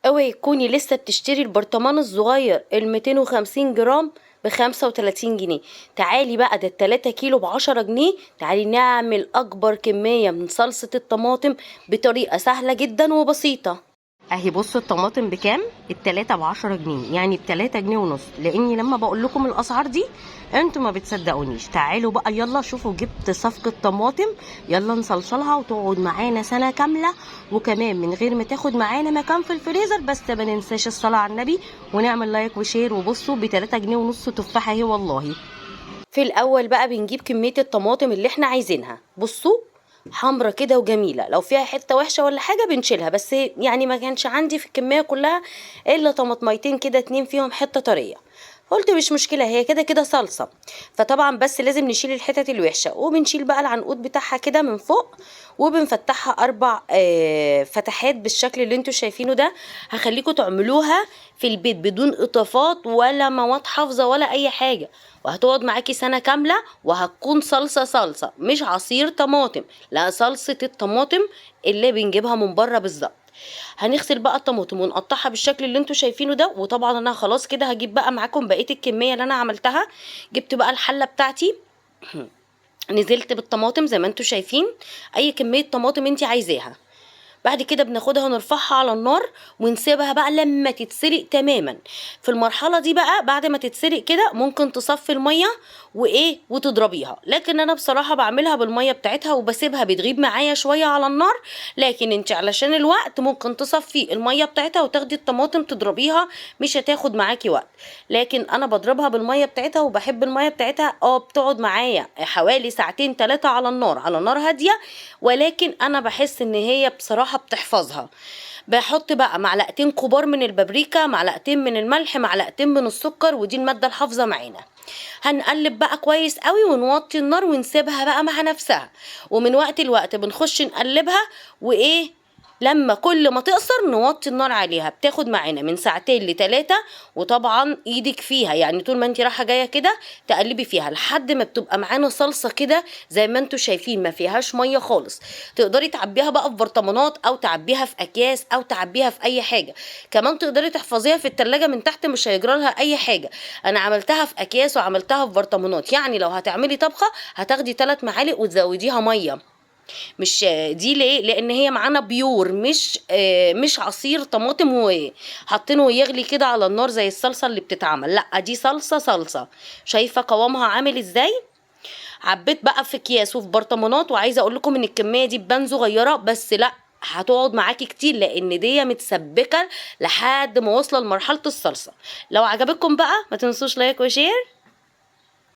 اوعي تكوني لسه بتشتري البرطمان الصغير ال250 جرام ب35 جنيه. تعالي بقى، ده ال3 كيلو ب10 جنيه. تعالي نعمل اكبر كمية من صلصة الطماطم بطريقة سهلة جدا وبسيطة. اهي بصوا الطماطم بكام؟ التلاتة ب10 جنيه، يعني ب3 جنيه ونص. لاني لما بقول لكم الاسعار دي انتوا ما بتصدقونيش. تعالوا بقى يلا شوفوا، جبت صفقة طماطم، يلا نصلصلها وتقعد معانا سنة كاملة، وكمان من غير ما تاخد معانا مكان في الفريزر. بس ما ننساش الصلاة على النبي ونعمل لايك وشير. وبصوا ب3 جنيه ونص تفاحة اهي والله. في الاول بقى بنجيب كمية الطماطم اللي احنا عايزينها. بصوا حمرة كده وجميلة، لو فيها حتة وحشة ولا حاجة بنشيلها، بس يعني ما كانش عندي في الكمية كلها الا طماطميتين كده، 2 فيهم حتة طرية. قلت مش مشكلة، هي كده كده صلصة، فطبعا بس لازم نشيل الحتت الوحشة. وبنشيل بقى العنقود بتاعها كده من فوق، وبنفتحها 4 فتحات بالشكل اللي انتوا شايفينه ده. هخليكم تعملوها في البيت بدون اضافات ولا مواد حافظة ولا اي حاجة، وهتقعد معاكي سنة كاملة، وهتكون صلصة مش عصير طماطم، لا صلصة الطماطم اللي بنجيبها من بره بالظبط. هنغسل بقى الطماطم ونقطعها بالشكل اللي انتوا شايفينه ده. وطبعا انا خلاص كده هجيب بقى معاكم بقية الكمية اللي انا عملتها. جبت بقى الحلة بتاعتي نزلت بالطماطم زي ما انتوا شايفين، اي كمية طماطم انتي عايزاها. بعد كده بناخدها ونرفعها على النار ونسيبها بقى لما تتسلق تماما. في المرحلة دي بقى بعد ما تتسلق كده ممكن تصفي المية وتضربيها، لكن انا بصراحة بعملها بالمية بتاعتها وبسيبها بتغيب معايا شوية على النار. لكن انت علشان الوقت ممكن تصفي المية بتاعتها وتاخدي الطماطم تضربيها، مش هتاخد معاكي وقت. لكن انا بضربها بالمية بتاعتها، وبحب المية بتاعتها بتقعد معايا حوالي ساعتين 3 على النار، على نار هادية. ولكن انا بحس ان هي بصراحة بتحفظها. بحط بقى معلقتين كبار من البابريكا، معلقتين من الملح، معلقتين من السكر، ودي المادة الحافظة معانا. هنقلب بقى كويس قوي ونوطي النار ونسيبها بقى مع نفسها. ومن وقت لوقت بنخش نقلبها، لما كل ما تقصر نوطي النار عليها. بتاخد معانا من ساعتين ل3. وطبعا ايدك فيها، يعني طول ما انت رايحه جايه كده تقلبي فيها لحد ما بتبقى معانا صلصه كده زي ما انتوا شايفين، ما فيهاش ميه خالص. تقدري تعبيها بقى في برطمانات، او تعبيها في اكياس، او تعبيها في اي حاجه. كمان تقدري تحفظيها في التلاجة من تحت، مش هيجرى لها اي حاجه. انا عملتها في اكياس وعملتها في برطمانات، يعني لو هتعملي طبخه هتاخدي 3 معالق وتزوديها ميه. مش دي ليه؟ لان هي معانا بيور، مش عصير طماطم وحاطينه يغلي كده على النار زي الصلصه اللي بتتعمل. لا دي صلصه. شايفه قوامها عامل ازاي؟ عبيت بقى في اكياس وفي برطمانات، وعايزه اقول لكم ان الكميه دي تبان صغيره، بس لا هتقعد معاكي كتير، لان دي متسبكه لحد ما واصله لمرحله الصلصه. لو عجبتكم بقى ما تنسوش لايك وشير.